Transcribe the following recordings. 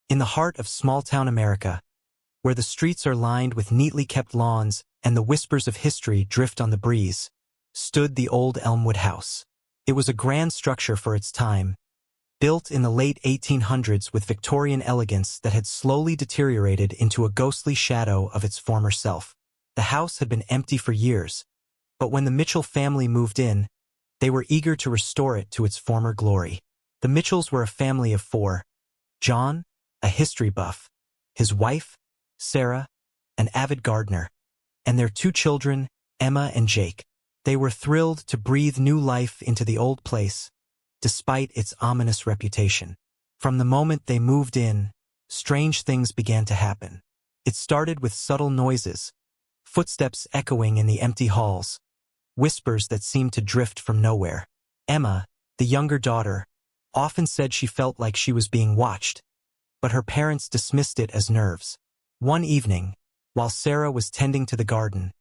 In the heart of small-town America, where the streets are lined with neatly kept lawns and the whispers of history drift on the breeze, stood the old Elmwood House. It was a grand structure for its time, built in the late 1800s with Victorian elegance that had slowly deteriorated into a ghostly shadow of its former self. The house had been empty for years, but when the Mitchell family moved in, they were eager to restore it to its former glory. The Mitchells were a family of four: John, a history buff, his wife, Sarah, an avid gardener, and their two children, Emma and Jake. They were thrilled to breathe new life into the old place, despite its ominous reputation. From the moment they moved in, strange things began to happen. It started with subtle noises, footsteps echoing in the empty halls, whispers that seemed to drift from nowhere. Emma, the younger daughter, often said she felt like she was being watched, but her parents dismissed it as nerves. One evening, while Sarah was tending to the garden,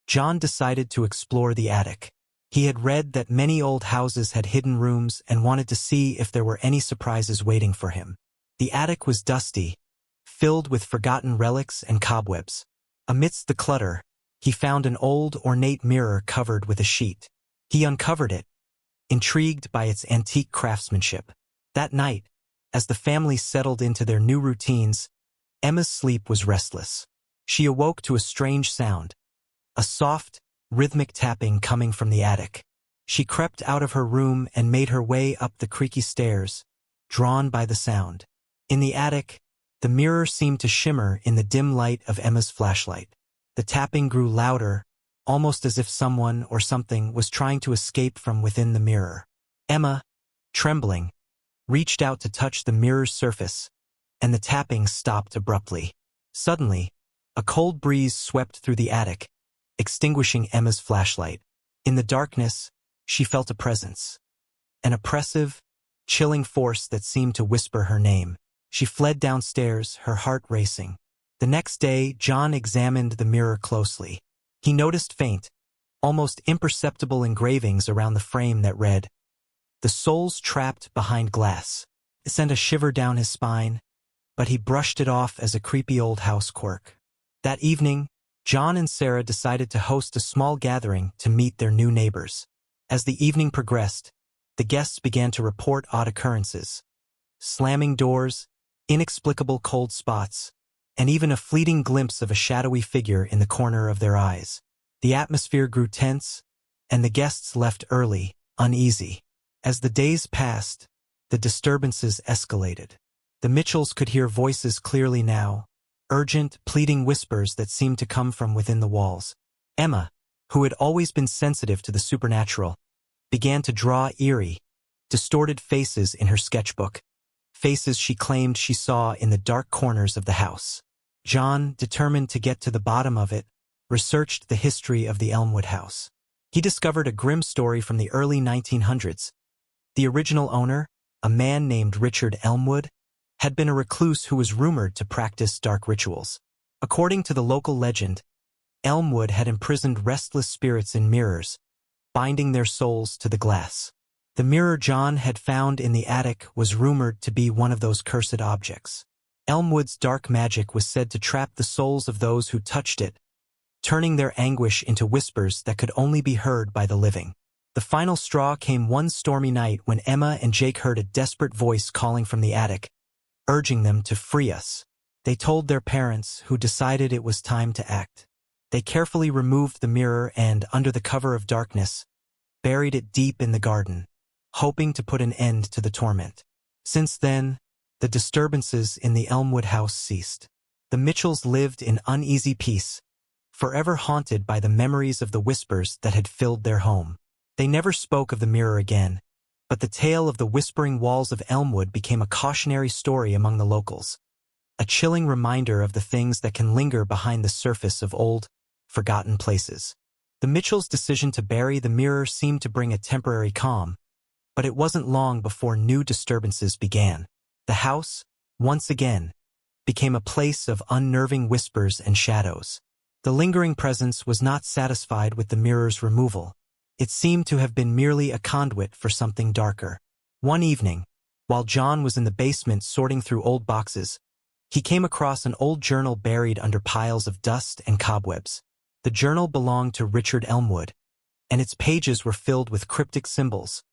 John decided to explore the attic. He had read that many old houses had hidden rooms and wanted to see if there were any surprises waiting for him. The attic was dusty, filled with forgotten relics and cobwebs. Amidst the clutter, he found an old, ornate mirror covered with a sheet. He uncovered it, intrigued by its antique craftsmanship. That night, as the family settled into their new routines, Emma's sleep was restless. She awoke to a strange sound, a soft, rhythmic tapping coming from the attic. She crept out of her room and made her way up the creaky stairs, drawn by the sound. In the attic, the mirror seemed to shimmer in the dim light of Emma's flashlight. The tapping grew louder, almost as if someone or something was trying to escape from within the mirror. Emma, trembling, reached out to touch the mirror's surface, and the tapping stopped abruptly. Suddenly, a cold breeze swept through the attic, extinguishing Emma's flashlight. In the darkness, she felt a presence, an oppressive, chilling force that seemed to whisper her name. She fled downstairs, her heart racing. The next day, John examined the mirror closely. He noticed faint, almost imperceptible engravings around the frame that read, "The souls trapped behind glass." It sent a shiver down his spine, but he brushed it off as a creepy old house quirk. That evening, John and Sarah decided to host a small gathering to meet their new neighbors. As the evening progressed, the guests began to report odd occurrences: slamming doors, inexplicable cold spots, and even a fleeting glimpse of a shadowy figure in the corner of their eyes. The atmosphere grew tense, and the guests left early, uneasy. As the days passed, the disturbances escalated. The Mitchells could hear voices clearly now, urgent, pleading whispers that seemed to come from within the walls. Emma, who had always been sensitive to the supernatural, began to draw eerie, distorted faces in her sketchbook, faces she claimed she saw in the dark corners of the house. John, determined to get to the bottom of it, researched the history of the Elmwood House. He discovered a grim story from the early 1900s. The original owner, a man named Richard Elmwood, had been a recluse who was rumored to practice dark rituals. According to the local legend, Elmwood had imprisoned restless spirits in mirrors, binding their souls to the glass. The mirror John had found in the attic was rumored to be one of those cursed objects. Elmwood's dark magic was said to trap the souls of those who touched it, turning their anguish into whispers that could only be heard by the living. The final straw came one stormy night when Emma and Jake heard a desperate voice calling from the attic, urging them to free us. They told their parents, who decided it was time to act. They carefully removed the mirror and, under the cover of darkness, buried it deep in the garden, hoping to put an end to the torment. Since then, the disturbances in the Elmwood House ceased. The Mitchells lived in uneasy peace, forever haunted by the memories of the whispers that had filled their home. They never spoke of the mirror again, but the tale of the whispering walls of Elmwood became a cautionary story among the locals, a chilling reminder of the things that can linger behind the surface of old, forgotten places. The Mitchells' decision to bury the mirror seemed to bring a temporary calm, but it wasn't long before new disturbances began. The house, once again, became a place of unnerving whispers and shadows. The lingering presence was not satisfied with the mirror's removal. It seemed to have been merely a conduit for something darker. One evening, while John was in the basement sorting through old boxes, He came across an old journal buried under piles of dust and cobwebs. The journal belonged to Richard Elmwood, and its pages were filled with cryptic symbols,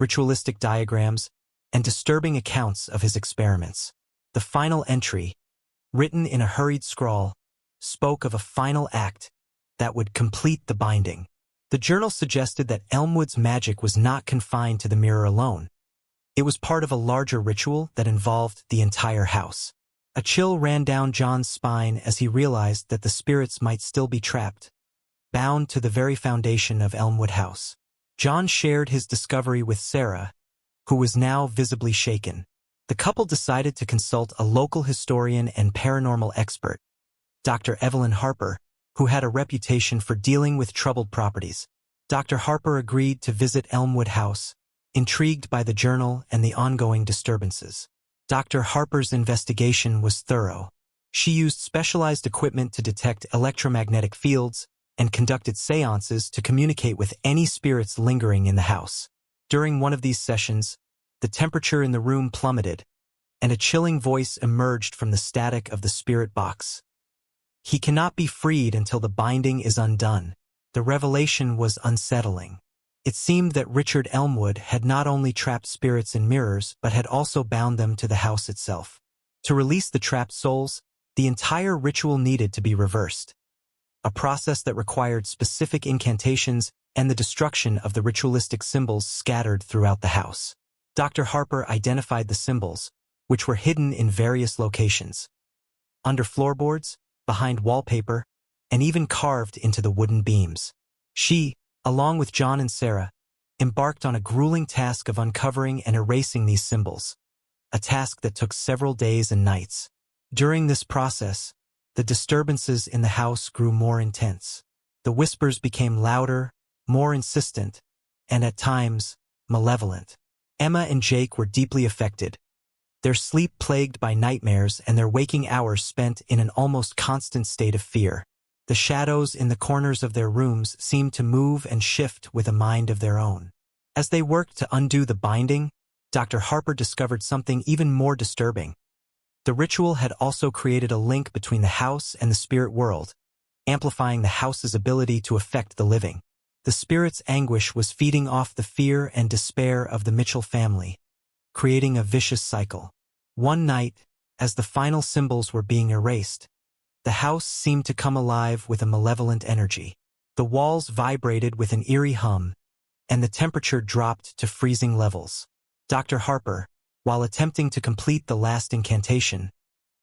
ritualistic diagrams, and disturbing accounts of his experiments. The final entry, written in a hurried scrawl, spoke of a final act that would complete the binding. The journal suggested that Elmwood's magic was not confined to the mirror alone. It was part of a larger ritual that involved the entire house. A chill ran down John's spine as he realized that the spirits might still be trapped, bound to the very foundation of Elmwood House. John shared his discovery with Sarah, who was now visibly shaken. The couple decided to consult a local historian and paranormal expert, Dr. Evelyn Harper, who had a reputation for dealing with troubled properties. Dr. Harper agreed to visit Elmwood House, intrigued by the journal and the ongoing disturbances. Dr. Harper's investigation was thorough. She used specialized equipment to detect electromagnetic fields and conducted seances to communicate with any spirits lingering in the house. During one of these sessions, the temperature in the room plummeted, and a chilling voice emerged from the static of the spirit box. "He cannot be freed until the binding is undone." The revelation was unsettling. It seemed that Richard Elmwood had not only trapped spirits in mirrors but had also bound them to the house itself. To release the trapped souls, the entire ritual needed to be reversed, a process that required specific incantations and the destruction of the ritualistic symbols scattered throughout the house. Dr. Harper identified the symbols, which were hidden in various locations, under floorboards, behind wallpaper, and even carved into the wooden beams. She, along with John and Sarah, embarked on a grueling task of uncovering and erasing these symbols, a task that took several days and nights. During this process, the disturbances in the house grew more intense. The whispers became louder, more insistent, and at times, malevolent. Emma and Jake were deeply affected, their sleep plagued by nightmares and their waking hours spent in an almost constant state of fear. The shadows in the corners of their rooms seemed to move and shift with a mind of their own. As they worked to undo the binding, Dr. Harper discovered something even more disturbing. The ritual had also created a link between the house and the spirit world, amplifying the house's ability to affect the living. The spirit's anguish was feeding off the fear and despair of the Mitchell family, creating a vicious cycle. One night, as the final symbols were being erased, the house seemed to come alive with a malevolent energy. The walls vibrated with an eerie hum, and the temperature dropped to freezing levels. Dr. Harper, while attempting to complete the last incantation,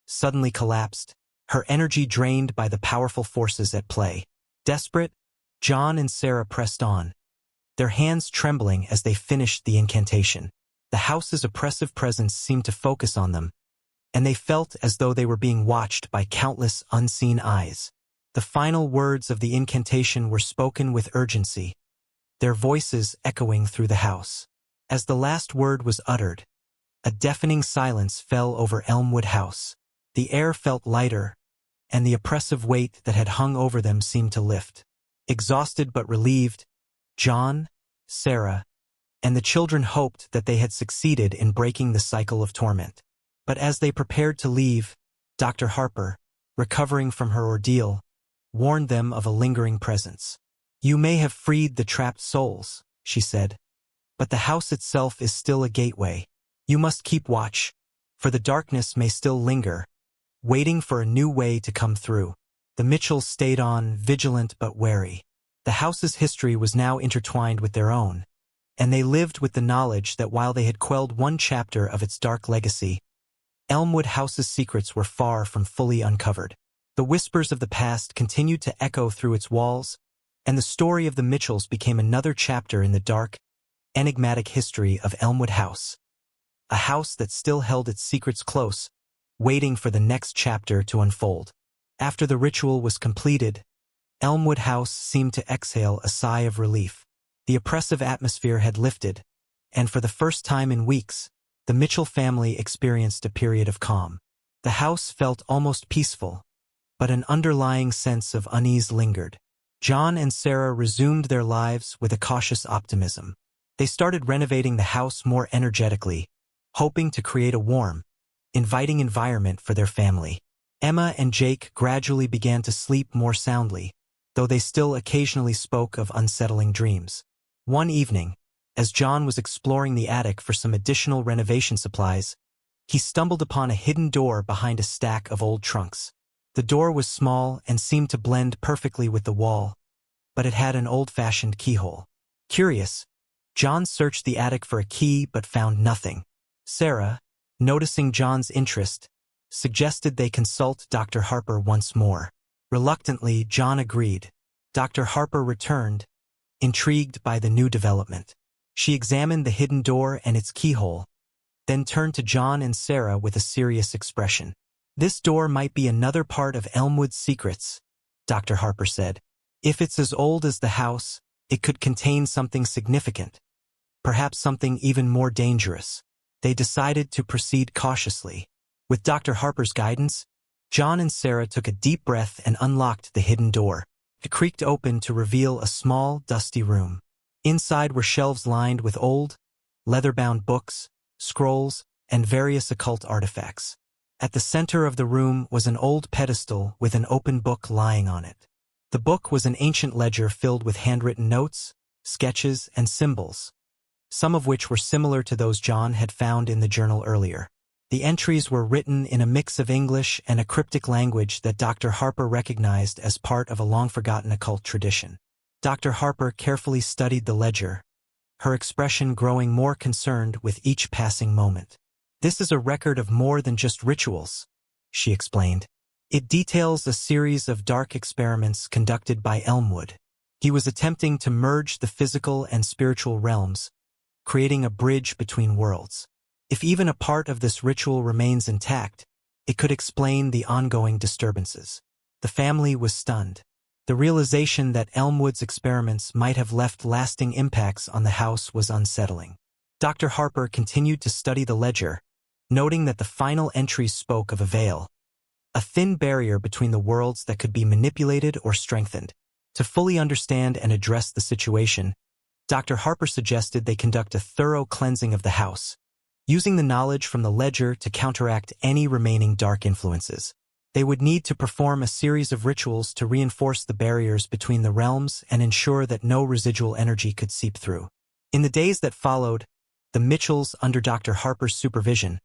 suddenly collapsed, her energy drained by the powerful forces at play. Desperate, John and Sarah pressed on, their hands trembling as they finished the incantation. The house's oppressive presence seemed to focus on them, and they felt as though they were being watched by countless unseen eyes. The final words of the incantation were spoken with urgency, their voices echoing through the house. As the last word was uttered, a deafening silence fell over Elmwood House. The air felt lighter, and the oppressive weight that had hung over them seemed to lift. Exhausted but relieved, John, Sarah, and the children hoped that they had succeeded in breaking the cycle of torment. But as they prepared to leave, Dr. Harper, recovering from her ordeal, warned them of a lingering presence. "You may have freed the trapped souls," she said, "but the house itself is still a gateway. You must keep watch, for the darkness may still linger, waiting for a new way to come through." The Mitchells stayed on, vigilant but wary. The house's history was now intertwined with their own, and they lived with the knowledge that while they had quelled one chapter of its dark legacy, Elmwood House's secrets were far from fully uncovered. The whispers of the past continued to echo through its walls, and the story of the Mitchells became another chapter in the dark, enigmatic history of Elmwood House. A house that still held its secrets close, waiting for the next chapter to unfold. After the ritual was completed, Elmwood House seemed to exhale a sigh of relief. The oppressive atmosphere had lifted, and for the first time in weeks, the Mitchell family experienced a period of calm. The house felt almost peaceful, but an underlying sense of unease lingered. John and Sarah resumed their lives with a cautious optimism. They started renovating the house more energetically, hoping to create a warm, inviting environment for their family. Emma and Jake gradually began to sleep more soundly, though they still occasionally spoke of unsettling dreams. One evening, as John was exploring the attic for some additional renovation supplies, he stumbled upon a hidden door behind a stack of old trunks. The door was small and seemed to blend perfectly with the wall, but it had an old-fashioned keyhole. Curious, John searched the attic for a key but found nothing. Sarah, noticing John's interest, suggested they consult Dr. Harper once more. Reluctantly, John agreed. Dr. Harper returned, intrigued by the new development. She examined the hidden door and its keyhole, then turned to John and Sarah with a serious expression. "This door might be another part of Elmwood's secrets," Dr. Harper said. "If it's as old as the house, it could contain something significant, perhaps something even more dangerous." They decided to proceed cautiously. With Dr. Harper's guidance, John and Sarah took a deep breath and unlocked the hidden door. It creaked open to reveal a small, dusty room. Inside were shelves lined with old, leather-bound books, scrolls, and various occult artifacts. At the center of the room was an old pedestal with an open book lying on it. The book was an ancient ledger filled with handwritten notes, sketches, and symbols, some of which were similar to those John had found in the journal earlier. The entries were written in a mix of English and a cryptic language that Dr. Harper recognized as part of a long-forgotten occult tradition. Dr. Harper carefully studied the ledger, her expression growing more concerned with each passing moment. "This is a record of more than just rituals," she explained. "It details a series of dark experiments conducted by Elmwood. He was attempting to merge the physical and spiritual realms, creating a bridge between worlds. If even a part of this ritual remains intact, it could explain the ongoing disturbances." The family was stunned. The realization that Elmwood's experiments might have left lasting impacts on the house was unsettling. Dr. Harper continued to study the ledger, noting that the final entries spoke of a veil, a thin barrier between the worlds that could be manipulated or strengthened. To fully understand and address the situation, Dr. Harper suggested they conduct a thorough cleansing of the house, using the knowledge from the ledger to counteract any remaining dark influences. They would need to perform a series of rituals to reinforce the barriers between the realms and ensure that no residual energy could seep through. In the days that followed, the Mitchells, under Dr. Harper's supervision,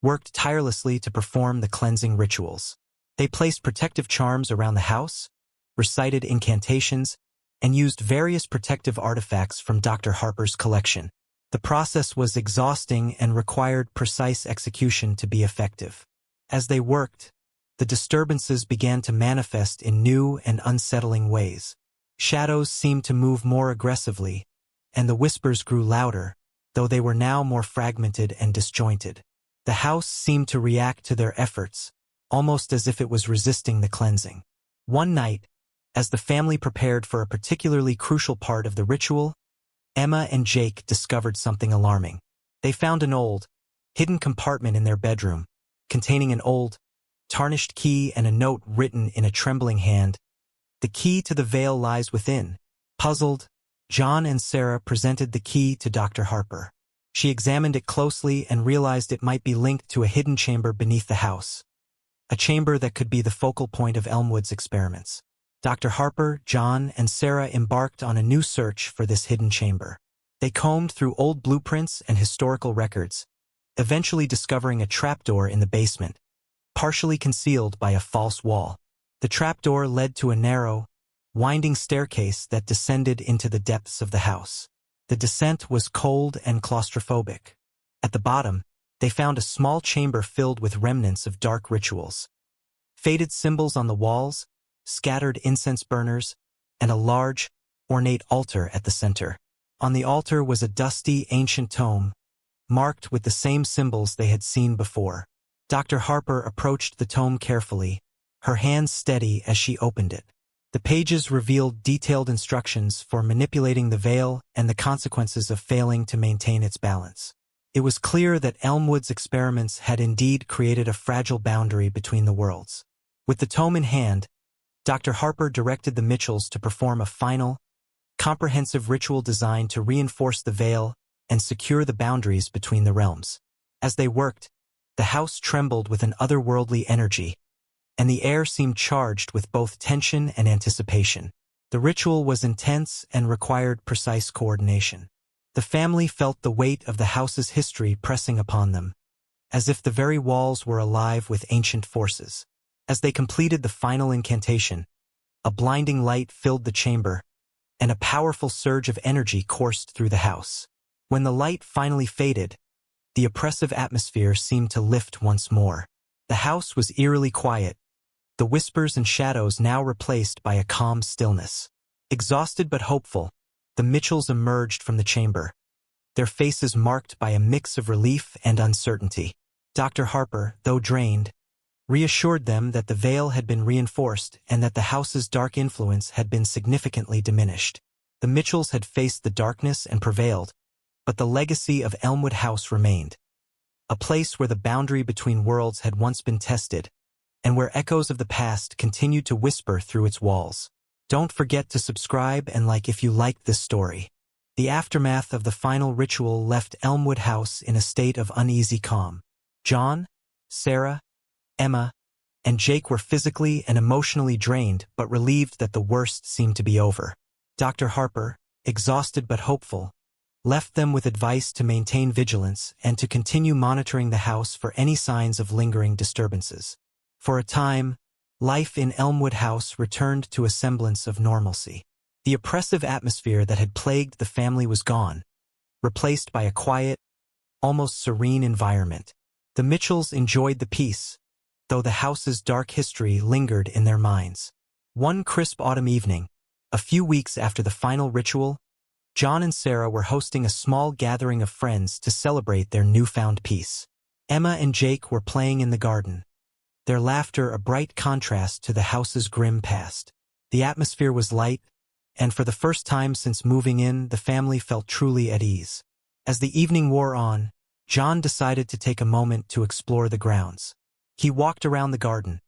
worked tirelessly to perform the cleansing rituals. They placed protective charms around the house, recited incantations, and used various protective artifacts from Dr. Harper's collection. The process was exhausting and required precise execution to be effective. As they worked, the disturbances began to manifest in new and unsettling ways. Shadows seemed to move more aggressively, and the whispers grew louder, though they were now more fragmented and disjointed. The house seemed to react to their efforts, almost as if it was resisting the cleansing. One night, as the family prepared for a particularly crucial part of the ritual, Emma and Jake discovered something alarming. They found an old, hidden compartment in their bedroom, containing an old, tarnished key and a note written in a trembling hand. "The key to the veil lies within." Puzzled, John and Sarah presented the key to Dr. Harper. She examined it closely and realized it might be linked to a hidden chamber beneath the house, a chamber that could be the focal point of Elmwood's experiments. Dr. Harper, John, and Sarah embarked on a new search for this hidden chamber. They combed through old blueprints and historical records, eventually discovering a trapdoor in the basement, partially concealed by a false wall. The trapdoor led to a narrow, winding staircase that descended into the depths of the house. The descent was cold and claustrophobic. At the bottom, they found a small chamber filled with remnants of dark rituals. Faded symbols on the walls, scattered incense burners, and a large, ornate altar at the center. On the altar was a dusty, ancient tome, marked with the same symbols they had seen before. Dr. Harper approached the tome carefully, her hands steady as she opened it. The pages revealed detailed instructions for manipulating the veil and the consequences of failing to maintain its balance. It was clear that Elmwood's experiments had indeed created a fragile boundary between the worlds. With the tome in hand, Dr. Harper directed the Mitchells to perform a final, comprehensive ritual designed to reinforce the veil and secure the boundaries between the realms. As they worked, The house trembled with an otherworldly energy, and the air seemed charged with both tension and anticipation. The ritual was intense and required precise coordination. The family felt the weight of the house's history pressing upon them, as if the very walls were alive with ancient forces. As they completed the final incantation, a blinding light filled the chamber, and a powerful surge of energy coursed through the house. When the light finally faded, the oppressive atmosphere seemed to lift once more. The house was eerily quiet, the whispers and shadows now replaced by a calm stillness. Exhausted but hopeful, the Mitchells emerged from the chamber, their faces marked by a mix of relief and uncertainty. Dr. Harper, though drained, reassured them that the veil had been reinforced and that the house's dark influence had been significantly diminished. The Mitchells had faced the darkness and prevailed, but the legacy of Elmwood House remained, a place where the boundary between worlds had once been tested, and where echoes of the past continued to whisper through its walls. Don't forget to subscribe and like if you liked this story. The aftermath of the final ritual left Elmwood House in a state of uneasy calm. John, Sarah, Emma, and Jake were physically and emotionally drained but relieved that the worst seemed to be over. Dr. Harper, exhausted but hopeful, left them with advice to maintain vigilance and to continue monitoring the house for any signs of lingering disturbances. For a time, life in Elmwood House returned to a semblance of normalcy. The oppressive atmosphere that had plagued the family was gone, replaced by a quiet, almost serene environment. The Mitchells enjoyed the peace, though the house's dark history lingered in their minds. One crisp autumn evening, a few weeks after the final ritual, John and Sarah were hosting a small gathering of friends to celebrate their newfound peace. Emma and Jake were playing in the garden, their laughter a bright contrast to the house's grim past. The atmosphere was light, and for the first time since moving in, the family felt truly at ease. As the evening wore on, John decided to take a moment to explore the grounds. He walked around the garden,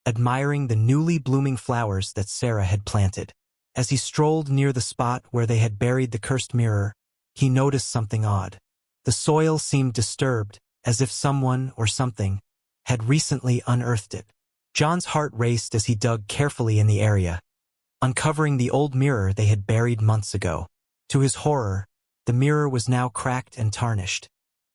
admiring the newly blooming flowers that Sarah had planted. As he strolled near the spot where they had buried the cursed mirror, he noticed something odd. The soil seemed disturbed, as if someone or something had recently unearthed it. John's heart raced as he dug carefully in the area, uncovering the old mirror they had buried months ago. To his horror, the mirror was now cracked and tarnished,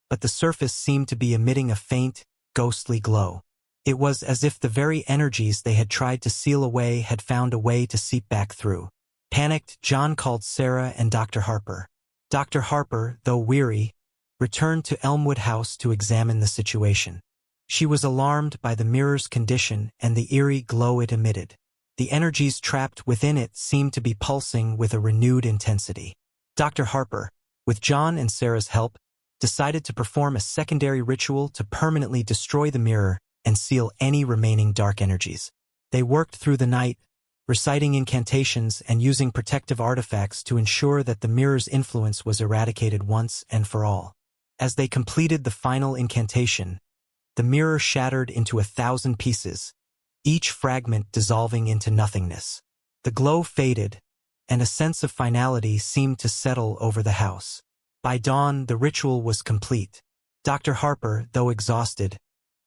but the surface seemed to be emitting a faint, ghostly glow. It was as if the very energies they had tried to seal away had found a way to seep back through. Panicked, John called Sarah and Dr. Harper. Dr. Harper, though weary, returned to Elmwood House to examine the situation. She was alarmed by the mirror's condition and the eerie glow it emitted. The energies trapped within it seemed to be pulsing with a renewed intensity. Dr. Harper, with John and Sarah's help, decided to perform a secondary ritual to permanently destroy the mirror and seal any remaining dark energies. They worked through the night, reciting incantations and using protective artifacts to ensure that the mirror's influence was eradicated once and for all. As they completed the final incantation, the mirror shattered into 1,000 pieces, each fragment dissolving into nothingness. The glow faded, and a sense of finality seemed to settle over the house. By dawn, the ritual was complete. Dr. Harper, though exhausted,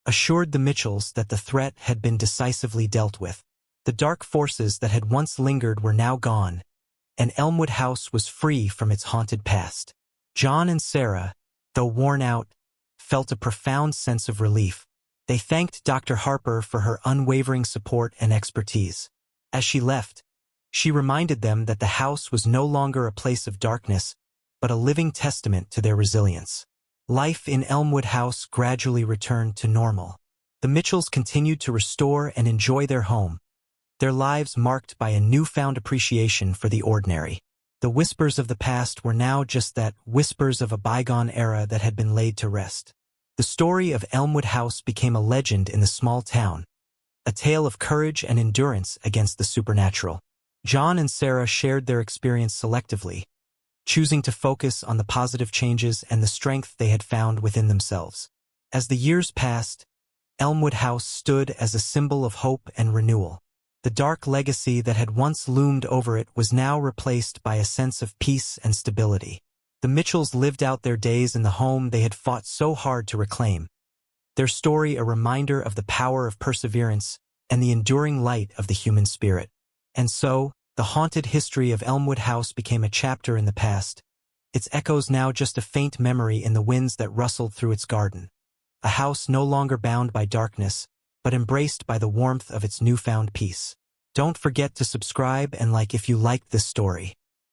assured the Mitchells that the threat had been decisively dealt with. The dark forces that had once lingered were now gone, and Elmwood House was free from its haunted past. John and Sarah, though worn out, felt a profound sense of relief. They thanked Dr. Harper for her unwavering support and expertise. As she left, she reminded them that the house was no longer a place of darkness, but a living testament to their resilience. Life in Elmwood House gradually returned to normal. The Mitchells continued to restore and enjoy their home, their lives marked by a newfound appreciation for the ordinary. The whispers of the past were now just that, whispers of a bygone era that had been laid to rest. The story of Elmwood House became a legend in the small town, a tale of courage and endurance against the supernatural. John and Sarah shared their experience selectively, choosing to focus on the positive changes and the strength they had found within themselves. As the years passed, Elmwood House stood as a symbol of hope and renewal. The dark legacy that had once loomed over it was now replaced by a sense of peace and stability. The Mitchells lived out their days in the home they had fought so hard to reclaim, their story a reminder of the power of perseverance and the enduring light of the human spirit. And so, the haunted history of Elmwood House became a chapter in the past, its echoes now just a faint memory in the winds that rustled through its garden. A house no longer bound by darkness, but embraced by the warmth of its newfound peace. Don't forget to subscribe and like if you liked this story.